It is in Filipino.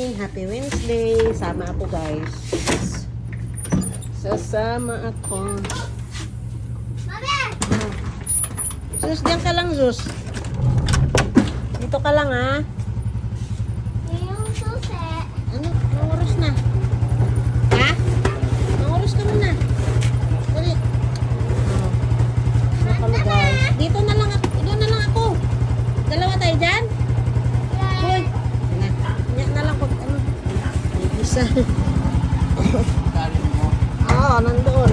morning. Happy Wednesday. Sama ako guys. Sasama ako. Mami! Sus, diyan ka lang, Sus. Dito ka lang, ha? Yung susi. Ano? Nanguros na. Ha? Nanguros ka muna. Dali. Oh. So kami guys. Dito na lang ako. Doon na lang ako. Dalawa tayo dyan? Hoy. Yan na lang pag ano. May isa. Oo, nandoon.